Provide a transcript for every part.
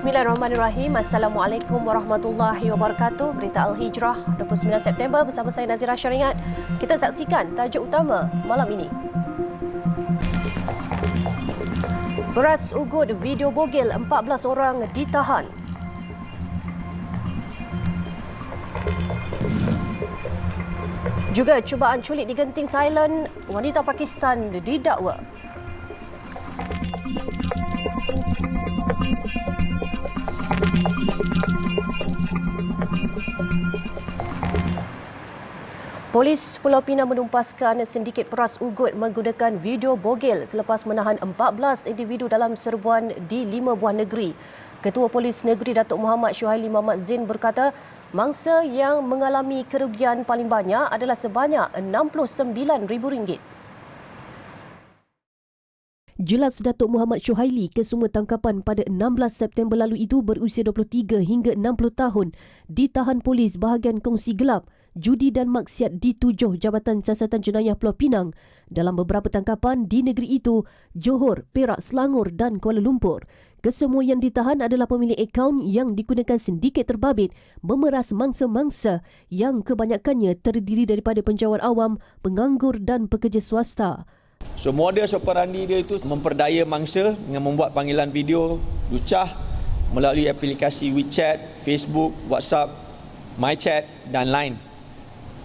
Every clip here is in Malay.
Bismillahirrahmanirrahim. Assalamualaikum warahmatullahi wabarakatuh. Berita Al-Hijrah 29 September bersama saya Nazira Syaringat. Kita saksikan tajuk utama malam ini. Beras ugut video bogel 14 orang ditahan. Juga cubaan culik di Genting Silent, wanita Pakistan didakwa. Polis Pulau Pinang menumpaskan sindiket peras ugut menggunakan video bogel selepas menahan 14 individu dalam serbuan di 5 buah negeri. Ketua Polis Negeri Datuk Muhammad Syuhaili Muhammad Zain berkata, mangsa yang mengalami kerugian paling banyak adalah sebanyak RM69,000. Jelas Datuk Muhammad Syuhaili, kesemua tangkapan pada 16 September lalu itu berusia 23 hingga 60 tahun ditahan polis bahagian kongsi gelap, judi dan maksiat di 7 Jabatan Siasatan Jenayah Pulau Pinang dalam beberapa tangkapan di negeri itu, Johor, Perak, Selangor dan Kuala Lumpur. Kesemua yang ditahan adalah pemilik akaun yang digunakan sindiket terbabit memeras mangsa-mangsa yang kebanyakannya terdiri daripada penjawat awam, penganggur dan pekerja swasta. So modus operandi dia itu memperdaya mangsa dengan membuat panggilan video lucah melalui aplikasi WeChat, Facebook, WhatsApp, MyChat dan Line.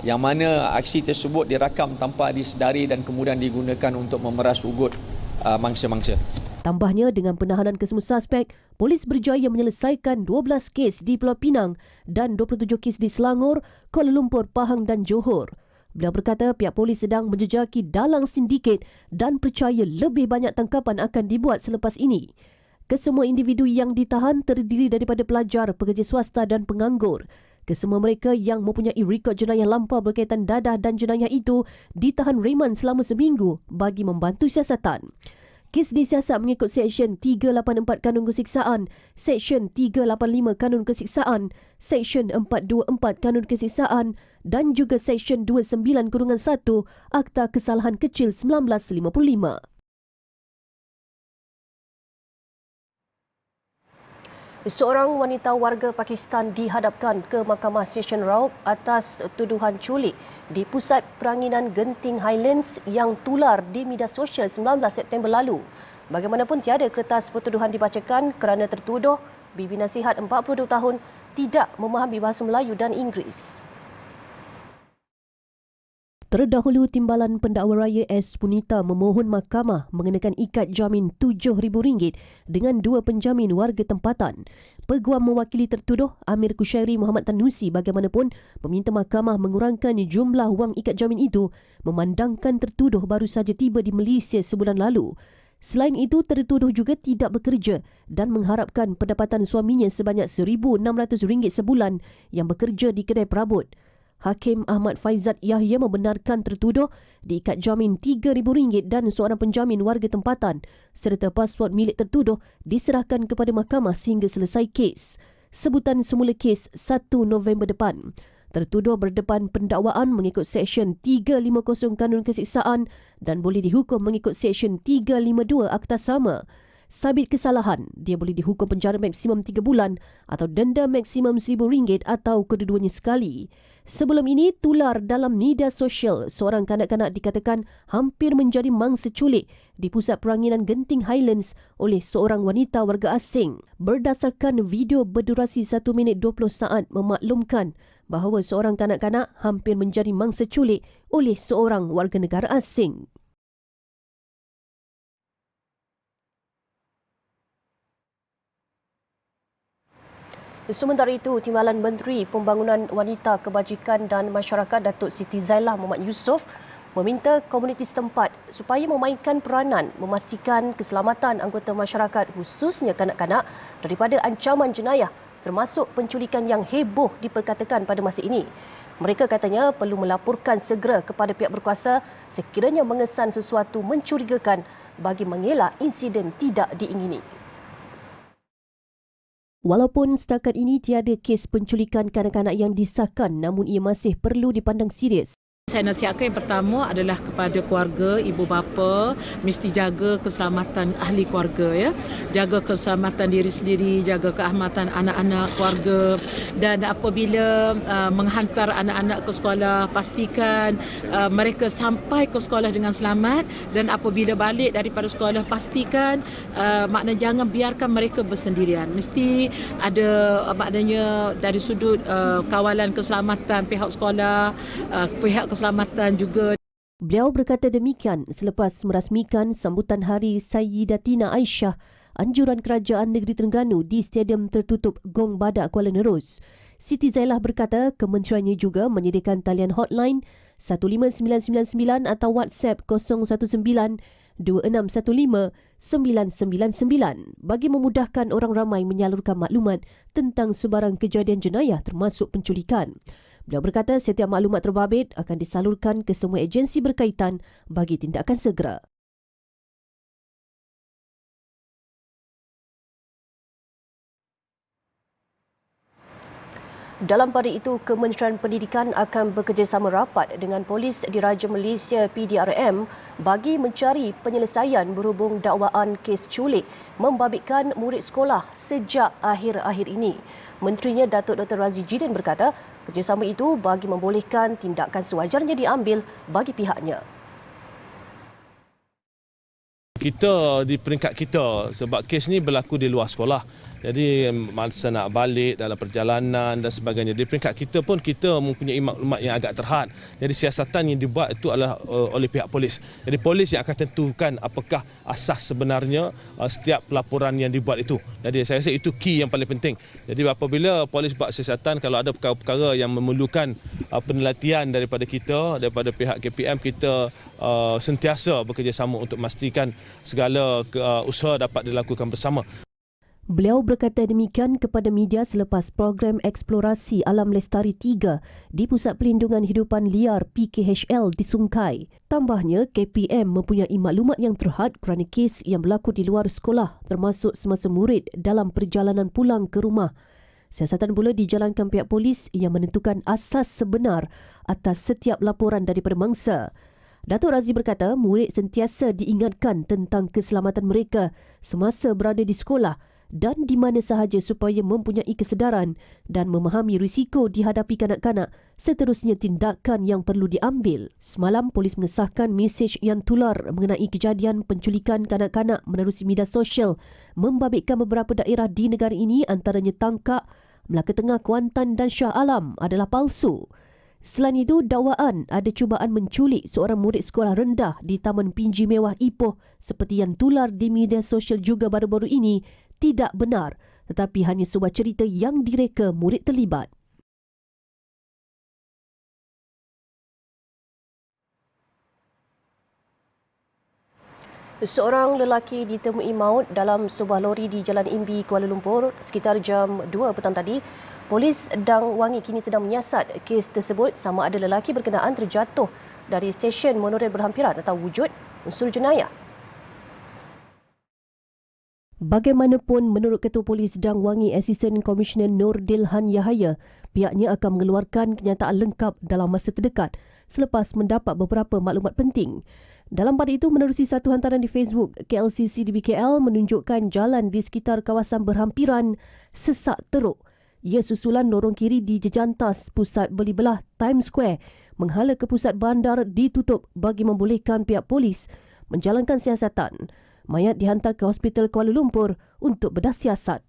Yang mana aksi tersebut dirakam tanpa disedari dan kemudian digunakan untuk memeras ugut mangsa-mangsa. Tambahnya, dengan penahanan kesemua suspek, polis berjaya menyelesaikan 12 kes di Pulau Pinang dan 27 kes di Selangor, Kuala Lumpur, Pahang dan Johor. Beliau berkata pihak polis sedang menjejaki dalang sindiket dan percaya lebih banyak tangkapan akan dibuat selepas ini. Kesemua individu yang ditahan terdiri daripada pelajar, pekerja swasta dan penganggur. Kesemua mereka yang mempunyai rekod jenayah lampau berkaitan dadah dan jenayah itu ditahan reman selama seminggu bagi membantu siasatan. Kes disiasat mengikut Seksyen 384 Kanun Kesiksaan, Seksyen 385 Kanun Kesiksaan, Seksyen 424 Kanun Kesiksaan dan juga Seksyen 29-1 Akta Kesalahan Kecil 1955. Seorang wanita warga Pakistan dihadapkan ke Mahkamah Session Raub atas tuduhan culik di Pusat Peranginan Genting Highlands yang tular di media sosial 19 September lalu. Bagaimanapun tiada kertas pertuduhan dibacakan kerana tertuduh bibi nasihat 42 tahun tidak memahami bahasa Melayu dan Inggeris. Terdahulu, Timbalan Pendakwa Raya S. Punita memohon mahkamah mengenakan ikat jamin RM7,000 dengan 2 penjamin warga tempatan. Peguam mewakili tertuduh Amir Kushairi Muhammad Tanusi bagaimanapun meminta mahkamah mengurangkan jumlah wang ikat jamin itu memandangkan tertuduh baru saja tiba di Malaysia sebulan lalu. Selain itu, tertuduh juga tidak bekerja dan mengharapkan pendapatan suaminya sebanyak RM1,600 sebulan yang bekerja di kedai perabot. Hakim Ahmad Faizat Yahya membenarkan tertuduh diikat jamin RM3,000 dan seorang penjamin warga tempatan serta pasport milik tertuduh diserahkan kepada mahkamah sehingga selesai kes. Sebutan semula kes 1 November depan. Tertuduh berdepan pendakwaan mengikut Seksyen 350 Kanun Kesiksaan dan boleh dihukum mengikut Seksyen 352 Akta Sama. Sabit kesalahan, dia boleh dihukum penjara maksimum 3 bulan atau denda maksimum RM1,000 atau kedua-duanya sekali. Sebelum ini, tular dalam media sosial, seorang kanak-kanak dikatakan hampir menjadi mangsa culik di Pusat Peranginan Genting Highlands oleh seorang wanita warga asing. Berdasarkan video berdurasi 1 minit 20 saat memaklumkan bahawa seorang kanak-kanak hampir menjadi mangsa culik oleh seorang warga negara asing. Sementara itu, Timbalan Menteri Pembangunan Wanita, Kebajikan dan Masyarakat Datuk Siti Zailah Muhammad Yusof meminta komuniti setempat supaya memainkan peranan memastikan keselamatan anggota masyarakat khususnya kanak-kanak daripada ancaman jenayah termasuk penculikan yang heboh diperkatakan pada masa ini. Mereka katanya perlu melaporkan segera kepada pihak berkuasa sekiranya mengesan sesuatu mencurigakan bagi mengelak insiden tidak diingini. Walaupun setakat ini tiada kes penculikan kanak-kanak yang disahkan, namun ia masih perlu dipandang serius Saya nasihatkan yang pertama adalah kepada keluarga, ibu bapa, mesti jaga keselamatan ahli keluarga, ya. Jaga keselamatan diri sendiri, jaga keselamatan anak-anak keluarga, dan apabila menghantar anak-anak ke sekolah, pastikan mereka sampai ke sekolah dengan selamat, dan apabila balik daripada sekolah, pastikan maknanya jangan biarkan mereka bersendirian. Mesti ada maknanya dari sudut kawalan keselamatan pihak sekolah, pihak keselamatan juga. Beliau berkata demikian selepas merasmikan sambutan Hari Sayyidatina Aisyah, anjuran Kerajaan Negeri Terengganu di Stadium Tertutup Gong Badak, Kuala Nerus. Siti Zailah berkata kementeriannya juga menyediakan talian hotline 15999 atau WhatsApp 019-2615-999 bagi memudahkan orang ramai menyalurkan maklumat tentang sebarang kejadian jenayah termasuk penculikan. Beliau berkata setiap maklumat terbabit akan disalurkan ke semua agensi berkaitan bagi tindakan segera. Dalam pada itu, Kementerian Pendidikan akan bekerjasama rapat dengan Polis Diraja Malaysia PDRM bagi mencari penyelesaian berhubung dakwaan kes culik membabitkan murid sekolah sejak akhir-akhir ini. Menterinya Datuk Dr. Razzie Jidin berkata, kerjasama itu bagi membolehkan tindakan sewajarnya diambil bagi pihaknya. Kita di peringkat kita sebab kes ni berlaku di luar sekolah. Jadi masa nak balik dalam perjalanan dan sebagainya. Di peringkat kita pun kita mempunyai maklumat yang agak terhad. Jadi siasatan yang dibuat itu adalah oleh pihak polis. Jadi polis yang akan tentukan apakah asas sebenarnya setiap pelaporan yang dibuat itu. Jadi saya rasa itu key yang paling penting. Jadi apabila polis buat siasatan, kalau ada perkara-perkara yang memerlukan penelitian daripada kita, daripada pihak KPM, kita sentiasa bekerjasama untuk memastikan segala usaha dapat dilakukan bersama. Beliau berkata demikian kepada media selepas program eksplorasi Alam Lestari 3 di Pusat Pelindungan Hidupan Liar PKHL di Sungkai. Tambahnya, KPM mempunyai maklumat yang terhad kerana kes yang berlaku di luar sekolah termasuk semasa murid dalam perjalanan pulang ke rumah. Siasatan pula dijalankan pihak polis yang menentukan asas sebenar atas setiap laporan daripada mangsa. Datuk Razzie berkata murid sentiasa diingatkan tentang keselamatan mereka semasa berada di sekolah dan di mana sahaja supaya mempunyai kesedaran dan memahami risiko dihadapi kanak-kanak, seterusnya tindakan yang perlu diambil. Semalam, polis mengesahkan mesej yang tular mengenai kejadian penculikan kanak-kanak menerusi media sosial membabitkan beberapa daerah di negara ini antaranya Tangkak, Melaka Tengah, Kuantan dan Shah Alam adalah palsu. Selain itu, dakwaan ada cubaan menculik seorang murid sekolah rendah di Taman Pinji Mewah Ipoh seperti yang tular di media sosial juga baru-baru ini tidak benar, tetapi hanya sebuah cerita yang direka murid terlibat. Seorang lelaki ditemui maut dalam sebuah lori di Jalan Imbi, Kuala Lumpur sekitar jam 2 petang tadi. Polis Dang Wangi kini sedang menyiasat kes tersebut sama ada lelaki berkenaan terjatuh dari stesen monorail berhampiran atau wujud unsur jenayah. Bagaimanapun, menurut Ketua Polis Dang Wangi Asisten Komisioner Nur Dilhan Yahaya, pihaknya akan mengeluarkan kenyataan lengkap dalam masa terdekat selepas mendapat beberapa maklumat penting. Dalam pada itu, menerusi satu hantaran di Facebook, KLCC di BKL menunjukkan jalan di sekitar kawasan berhampiran sesak teruk. Ia susulan lorong kiri di jejantas pusat beli belah Times Square menghala ke pusat bandar ditutup bagi membolehkan pihak polis menjalankan siasatan. Mayat dihantar ke Hospital Kuala Lumpur untuk bedah siasat.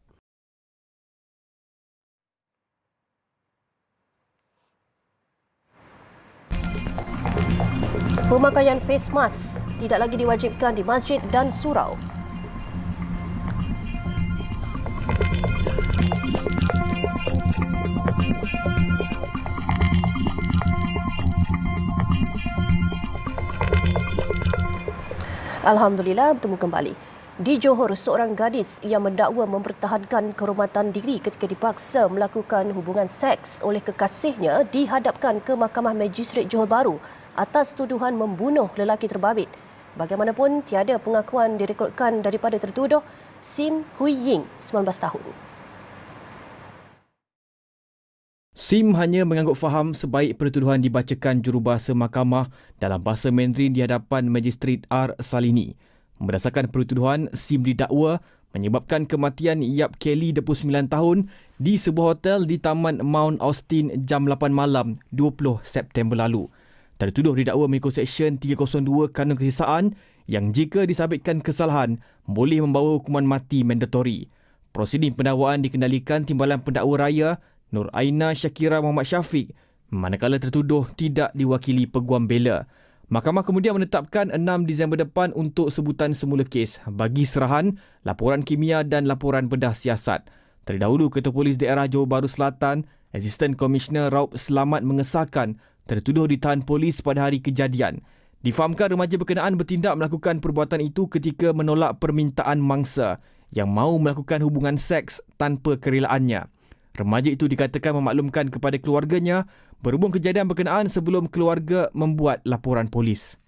Pemakaian face mask tidak lagi diwajibkan di masjid dan surau. Alhamdulillah, bertemu kembali. Di Johor, seorang gadis yang mendakwa mempertahankan kehormatan diri ketika dipaksa melakukan hubungan seks oleh kekasihnya dihadapkan ke Mahkamah Magistrate Johor Bahru atas tuduhan membunuh lelaki terbabit. Bagaimanapun, tiada pengakuan direkodkan daripada tertuduh Sim Hui Ying, 19 tahun. SIM hanya mengangguk faham sebaik pertuduhan dibacakan jurubahasa mahkamah dalam bahasa Mandarin di hadapan Magistrat R. Salini. Berdasarkan pertuduhan, SIM didakwa menyebabkan kematian Yap Kelly 29 tahun di sebuah hotel di Taman Mount Austin jam 8 malam 20 September lalu. Tertuduh didakwa mengikut Seksyen 302 Kanun Keseksaan yang jika disabitkan kesalahan boleh membawa hukuman mati mandatori. Prosiding pendakwaan dikendalikan Timbalan Pendakwa Raya Nur Aina Syakira Muhammad Syafiq, manakala tertuduh tidak diwakili peguam bela. Mahkamah kemudian menetapkan 6 Disember depan untuk sebutan semula kes bagi serahan laporan kimia dan laporan bedah siasat. Terdahulu, Ketua Polis Daerah Johor Bahru Selatan, Asisten Komisioner Raub Selamat mengesahkan tertuduh ditahan polis pada hari kejadian. Difahamkan remaja berkenaan bertindak melakukan perbuatan itu ketika menolak permintaan mangsa yang mahu melakukan hubungan seks tanpa kerelaannya. Remaja itu dikatakan memaklumkan kepada keluarganya berhubung kejadian berkenaan sebelum keluarga membuat laporan polis.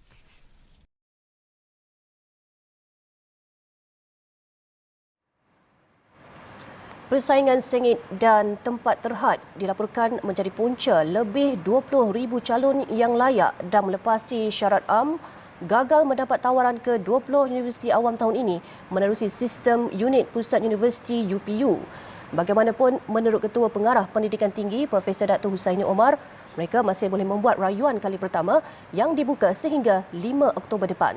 Persaingan sengit dan tempat terhad dilaporkan menjadi punca lebih 20,000 calon yang layak dan melepasi syarat am gagal mendapat tawaran ke 20 universiti awam tahun ini menerusi sistem unit Pusat Universiti UPU. Bagaimanapun, menurut Ketua Pengarah Pendidikan Tinggi Profesor Dr. Husaini Omar, mereka masih boleh membuat rayuan kali pertama yang dibuka sehingga 5 Oktober depan.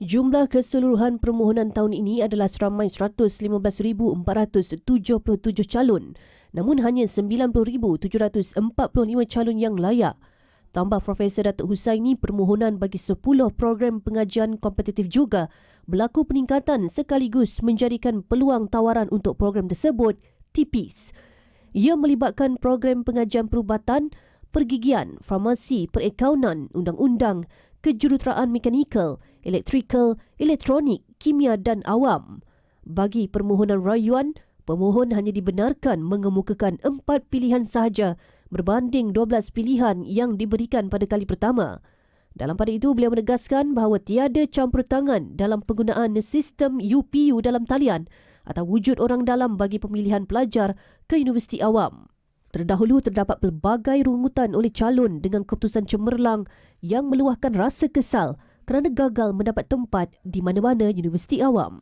Jumlah keseluruhan permohonan tahun ini adalah seramai 115,477 calon, namun hanya 90,745 calon yang layak. Tambah Profesor Datuk Husaini, permohonan bagi 10 program pengajian kompetitif juga berlaku peningkatan sekaligus menjadikan peluang tawaran untuk program tersebut tipis. Ia melibatkan program pengajian perubatan, pergigian, farmasi, perakaunan, undang-undang, kejuruteraan mekanikal, elektrikal, elektronik, kimia dan awam. Bagi permohonan rayuan, pemohon hanya dibenarkan mengemukakan 4 pilihan sahaja berbanding 12 pilihan yang diberikan pada kali pertama. Dalam pada itu, beliau menegaskan bahawa tiada campur tangan dalam penggunaan sistem UPU dalam talian atau wujud orang dalam bagi pemilihan pelajar ke universiti awam. Terdahulu terdapat pelbagai rungutan oleh calon dengan keputusan cemerlang yang meluahkan rasa kesal kerana gagal mendapat tempat di mana-mana universiti awam.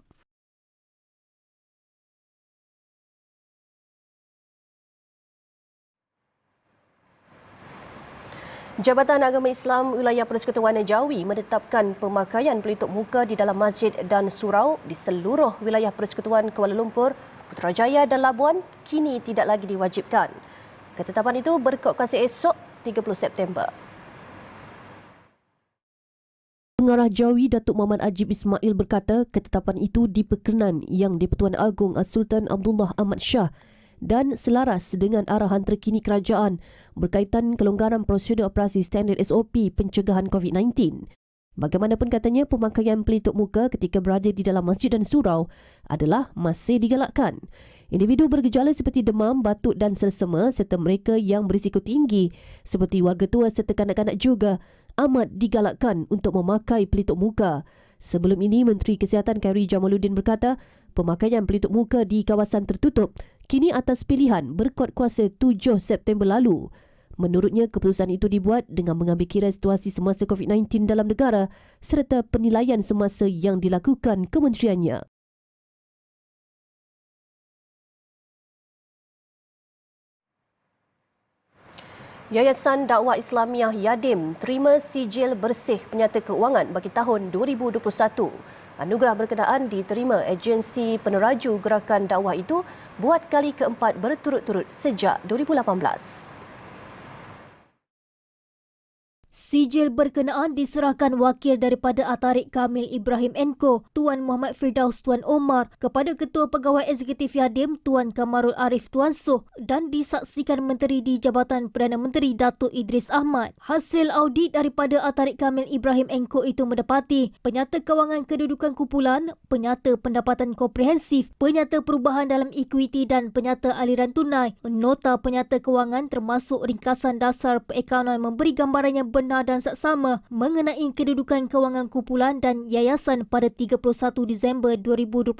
Jabatan Agama Islam Wilayah Persekutuan Jawi menetapkan pemakaian pelitup muka di dalam masjid dan surau di seluruh wilayah Persekutuan Kuala Lumpur, Putrajaya dan Labuan kini tidak lagi diwajibkan. Ketetapan itu berkekuatan esok 30 September. Pengarah Jawi Datuk Muhammad Ajib Ismail berkata ketetapan itu diperkenan Yang di-Pertuan Agong As-Sultan Abdullah Ahmad Shah dan selaras dengan arahan terkini kerajaan berkaitan kelonggaran prosedur operasi standard SOP pencegahan COVID-19. Bagaimanapun katanya, pemakaian pelitup muka ketika berada di dalam masjid dan surau adalah masih digalakkan. Individu bergejala seperti demam, batuk dan selsema serta mereka yang berisiko tinggi seperti warga tua serta kanak-kanak juga amat digalakkan untuk memakai pelitup muka. Sebelum ini, Menteri Kesihatan Khairi Jamaluddin berkata, pemakaian pelitup muka di kawasan tertutup kini atas pilihan berkuat kuasa 7 September lalu. Menurutnya, keputusan itu dibuat dengan mengambil kira situasi semasa COVID-19 dalam negara serta penilaian semasa yang dilakukan kementeriannya. Yayasan Dakwah Islamiah Yadim terima sijil bersih penyata keuangan bagi tahun 2021. Anugerah berkenaan diterima agensi peneraju gerakan dakwah itu buat kali keempat berturut-turut sejak 2018. Sijil berkenaan diserahkan wakil daripada Atarik Kamil Ibrahim Enko, Tuan Muhammad Firdaus Tuan Omar kepada Ketua Pegawai Eksekutif Yadim Tuan Kamarul Arif Tuan Soh dan disaksikan Menteri di Jabatan Perdana Menteri Datuk Idris Ahmad. Hasil audit daripada Atarik Kamil Ibrahim Enko itu mendapati penyata kewangan kedudukan kumpulan, penyata pendapatan komprehensif, penyata perubahan dalam ekuiti dan penyata aliran tunai. Nota penyata kewangan termasuk ringkasan dasar perakaunan memberi gambaran yang benar benar dan saksama mengenai kedudukan kewangan kumpulan dan yayasan pada 31 Disember 2021.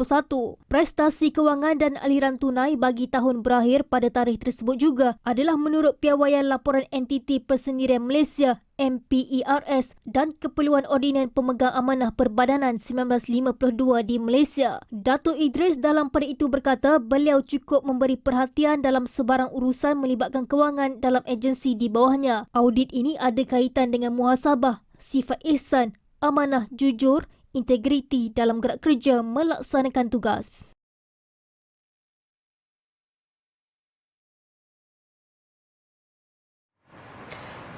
Prestasi kewangan dan aliran tunai bagi tahun berakhir pada tarikh tersebut juga adalah menurut piawaian laporan entiti persendirian Malaysia MPERS dan Keperluan Ordinan Pemegang Amanah Perbadanan 1952 di Malaysia. Datuk Idris dalam pada itu berkata beliau cukup memberi perhatian dalam sebarang urusan melibatkan kewangan dalam agensi di bawahnya. Audit ini ada kaitan dengan muhasabah, sifat ihsan, amanah, jujur, integriti dalam gerak kerja melaksanakan tugas.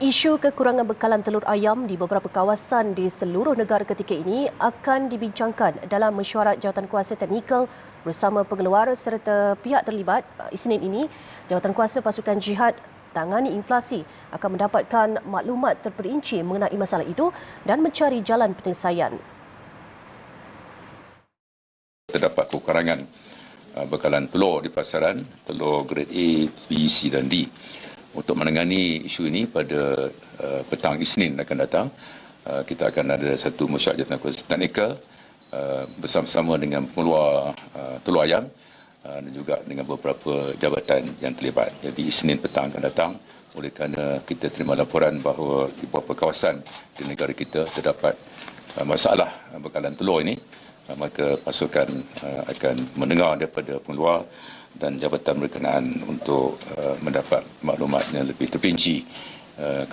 Isu kekurangan bekalan telur ayam di beberapa kawasan di seluruh negara ketika ini akan dibincangkan dalam mesyuarat jawatankuasa teknikal bersama pengeluar serta pihak terlibat. Isnin ini, Jawatankuasa Pasukan Jihad Tangani Inflasi akan mendapatkan maklumat terperinci mengenai masalah itu dan mencari jalan penyelesaian. Terdapat kekurangan bekalan telur di pasaran, telur grade A, B, C dan D. Untuk menangani isu ini pada petang Isnin akan datang, kita akan ada satu mesyuarat jawatankuasa teknikal bersama-sama dengan pengeluar telur ayam dan juga dengan beberapa jabatan yang terlibat. Jadi Isnin petang akan datang, oleh kerana kita terima laporan bahawa di beberapa kawasan di negara kita terdapat masalah bekalan telur ini, maka pasukan akan mendengar daripada pengeluar dan jabatan berkenaan untuk mendapat maklumat yang lebih terperinci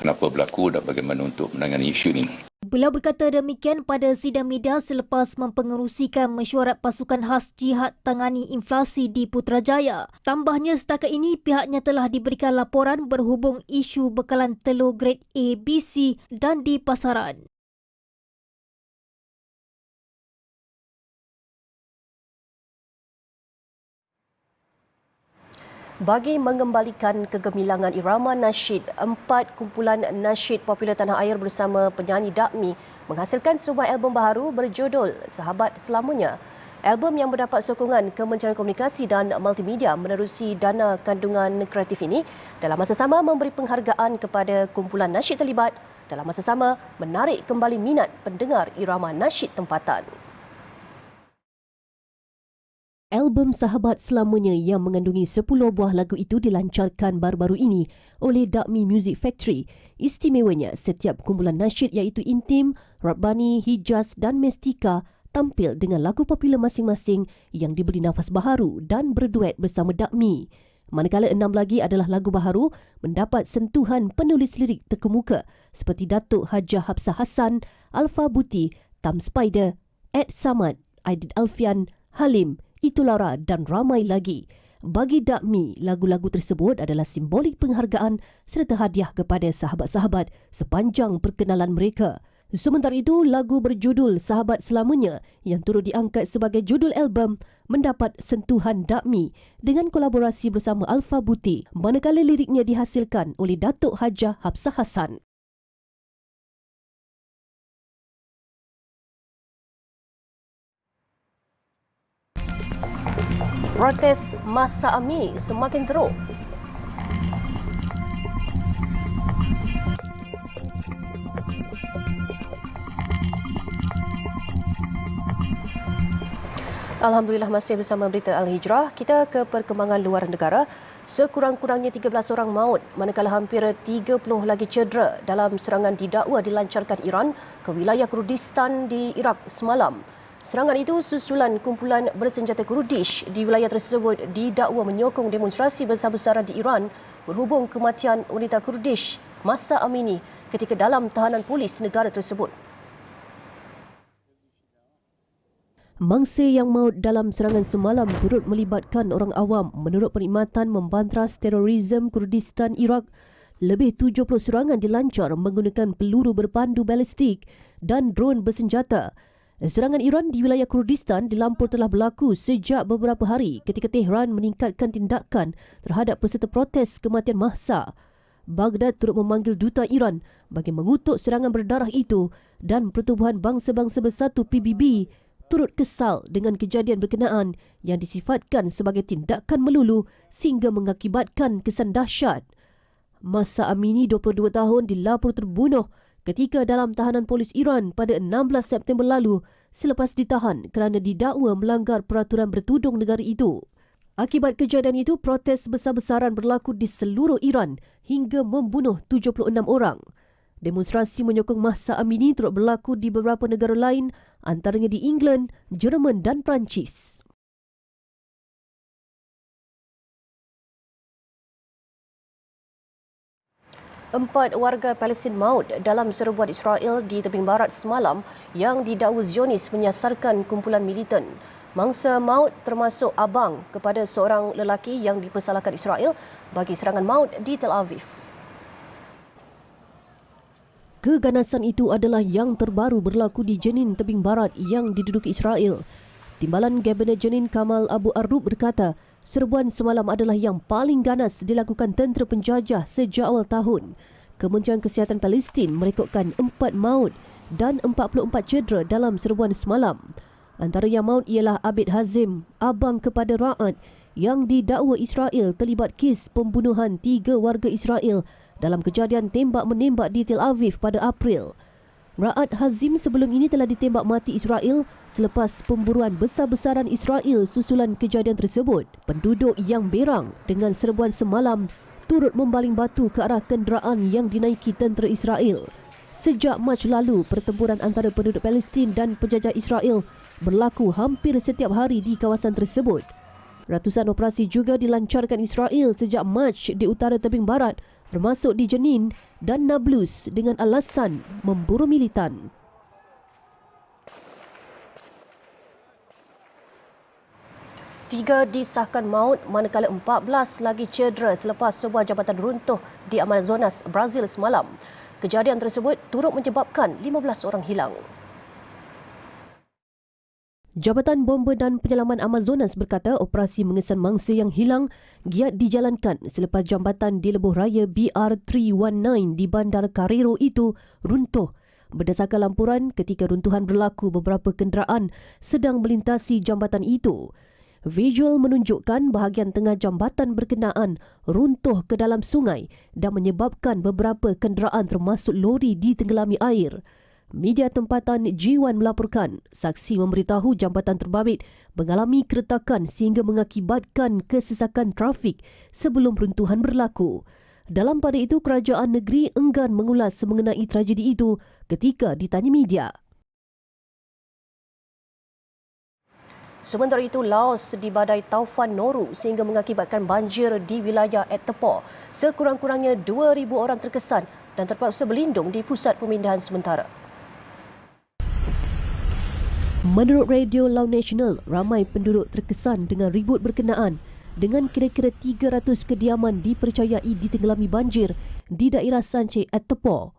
kenapa berlaku dan bagaimana untuk menangani isu ini. Beliau berkata demikian pada sidang media selepas mempengerusikan mesyuarat pasukan khas jihad tangani inflasi di Putrajaya. Tambahnya, setakat ini pihaknya telah diberikan laporan berhubung isu bekalan telur grade A, B, C dan di pasaran. Bagi mengembalikan kegemilangan irama nasyid, 4 kumpulan nasyid popular tanah air bersama penyanyi Dakmi menghasilkan sebuah album baru berjudul Sahabat Selamanya. Album yang mendapat sokongan Kementerian Komunikasi dan Multimedia menerusi dana kandungan kreatif ini dalam masa sama memberi penghargaan kepada kumpulan nasyid terlibat, dalam masa sama menarik kembali minat pendengar irama nasyid tempatan. Album Sahabat Selamanya yang mengandungi 10 buah lagu itu dilancarkan baru-baru ini oleh Dakmi Music Factory. Istimewanya, setiap kumpulan nasyid iaitu Intim, Rabbani, Hijaz dan Mestika tampil dengan lagu popular masing-masing yang diberi nafas baharu dan berduet bersama Dakmi. Manakala 6 lagi adalah lagu baharu mendapat sentuhan penulis lirik terkemuka seperti Datuk Hajah Hafsah Hassan, Alfa Buti, Tam Spider, Ed Samad, Aidit Alfian, Halim, Itu Lara dan ramai lagi. Bagi Dakmi, lagu-lagu tersebut adalah simbolik penghargaan serta hadiah kepada sahabat-sahabat sepanjang perkenalan mereka. Sementara itu, lagu berjudul Sahabat Selamanya yang turut diangkat sebagai judul album mendapat sentuhan Dakmi dengan kolaborasi bersama Alfa Buti, manakala liriknya dihasilkan oleh Datuk Hajah Hafsah Hassan. Protes Masa AMI semakin teruk. Alhamdulillah, masih bersama Berita Al-Hijrah. Kita ke perkembangan luar negara. Sekurang-kurangnya 13 orang maut manakala hampir 30 lagi cedera dalam serangan didakwa dilancarkan Iran ke wilayah Kurdistan di Iraq semalam. Serangan itu susulan kumpulan bersenjata Kurdish di wilayah tersebut didakwa menyokong demonstrasi besar-besaran di Iran berhubung kematian wanita Kurdish Masa Amini ketika dalam tahanan polis negara tersebut. Mangsa yang maut dalam serangan semalam turut melibatkan orang awam menurut perkhidmatan membantras terorisme Kurdistan Iraq. Lebih 70 serangan dilancar menggunakan peluru berpandu balistik dan drone bersenjata. Serangan Iran di wilayah Kurdistan dilampor telah berlaku sejak beberapa hari ketika Tehran meningkatkan tindakan terhadap peserta protes kematian Mahsa. Baghdad turut memanggil duta Iran bagi mengutuk serangan berdarah itu dan Pertubuhan Bangsa-Bangsa Bersatu PBB turut kesal dengan kejadian berkenaan yang disifatkan sebagai tindakan melulu sehingga mengakibatkan kesan dahsyat. Masa Amini 22 tahun dilapor terbunuh ketika dalam tahanan polis Iran pada 16 September lalu selepas ditahan kerana didakwa melanggar peraturan bertudung negara itu. Akibat kejadian itu, protes besar-besaran berlaku di seluruh Iran hingga membunuh 76 orang. Demonstrasi menyokong Mahsa Amini turut berlaku di beberapa negara lain, antaranya di England, Jerman dan Perancis. Empat warga Palestin maut dalam serbuan Israel di tebing barat semalam yang didakwa Zionis menyasarkan kumpulan militan. Mangsa maut termasuk abang kepada seorang lelaki yang dipersalahkan Israel bagi serangan maut di Tel Aviv. Keganasan itu adalah yang terbaru berlaku di Jenin tebing barat yang diduduki Israel. Timbalan Kabinet Jenin Kamal Abu Arub berkata, serbuan semalam adalah yang paling ganas dilakukan tentera penjajah sejak awal tahun. Kementerian Kesihatan Palestin merekodkan 4 maut dan 44 cedera dalam serbuan semalam. Antara yang maut ialah Abid Hazim, abang kepada Ra'ad yang didakwa Israel terlibat kes pembunuhan 3 warga Israel dalam kejadian tembak-menembak di Tel Aviv pada April. Ra'ad Hazim sebelum ini telah ditembak mati Israel selepas pemburuan besar-besaran Israel susulan kejadian tersebut. Penduduk yang berang dengan serbuan semalam turut membaling batu ke arah kenderaan yang dinaiki tentera Israel. Sejak Mac lalu, pertempuran antara penduduk Palestin dan penjajah Israel berlaku hampir setiap hari di kawasan tersebut. Ratusan operasi juga dilancarkan Israel sejak Mac di utara tebing barat, termasuk di Jenin dan Nablus dengan alasan memburu militan. Tiga disahkan maut manakala 14 lagi cedera selepas sebuah jambatan runtuh di Amazonas, Brazil semalam. Kejadian tersebut turut menyebabkan 15 orang hilang. Jabatan Bomba dan Penyelaman Amazonas berkata operasi mengesan mangsa yang hilang giat dijalankan selepas jambatan di lebuh raya BR319 di Bandar Carrero itu runtuh. Berdasarkan laporan, ketika runtuhan berlaku, beberapa kenderaan sedang melintasi jambatan itu. Visual menunjukkan bahagian tengah jambatan berkenaan runtuh ke dalam sungai dan menyebabkan beberapa kenderaan termasuk lori ditenggelami air. Media tempatan G1 melaporkan saksi memberitahu jambatan terbabit mengalami keretakan sehingga mengakibatkan kesesakan trafik sebelum runtuhan berlaku. Dalam pada itu, kerajaan negeri enggan mengulas mengenai tragedi itu ketika ditanya media. Sementara itu, Laos dibadai taufan Noru sehingga mengakibatkan banjir di wilayah Etepor. Sekurang-kurangnya 2,000 orang terkesan dan terpaksa berlindung di pusat pemindahan sementara. Menurut Radio Laos Nasional, ramai penduduk terkesan dengan ribut berkenaan dengan kira-kira 300 kediaman dipercayai ditenggelami banjir di daerah Sanchez Etepor.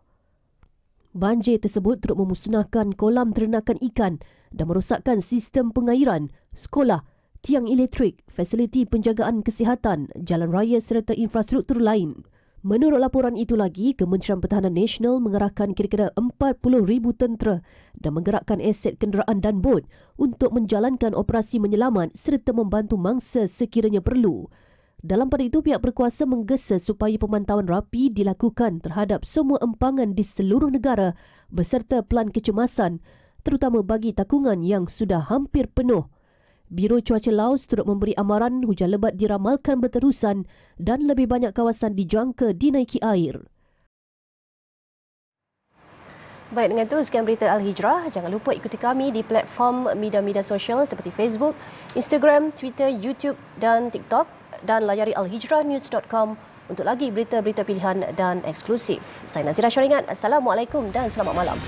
Banjir tersebut turut memusnahkan kolam ternakan ikan dan merosakkan sistem pengairan, sekolah, tiang elektrik, fasiliti penjagaan kesihatan, jalan raya serta infrastruktur lain. Menurut laporan itu lagi, Kementerian Pertahanan Nasional mengerahkan kira-kira 40,000 tentera dan menggerakkan aset kenderaan dan bot untuk menjalankan operasi menyelamat serta membantu mangsa sekiranya perlu. Dalam pada itu, pihak berkuasa menggesa supaya pemantauan rapi dilakukan terhadap semua empangan di seluruh negara beserta pelan kecemasan, terutama bagi takungan yang sudah hampir penuh. Biro Cuaca Laos turut memberi amaran hujan lebat diramalkan berterusan dan lebih banyak kawasan dijangka dinaiki air. Baik, dengan itu sekian berita Al-Hijrah. Jangan lupa ikuti kami di platform media-media sosial seperti Facebook, Instagram, Twitter, YouTube dan TikTok dan layari alhijrahnews.com untuk lagi berita-berita pilihan dan eksklusif. Saya Nazira Syaringat. Assalamualaikum dan selamat malam.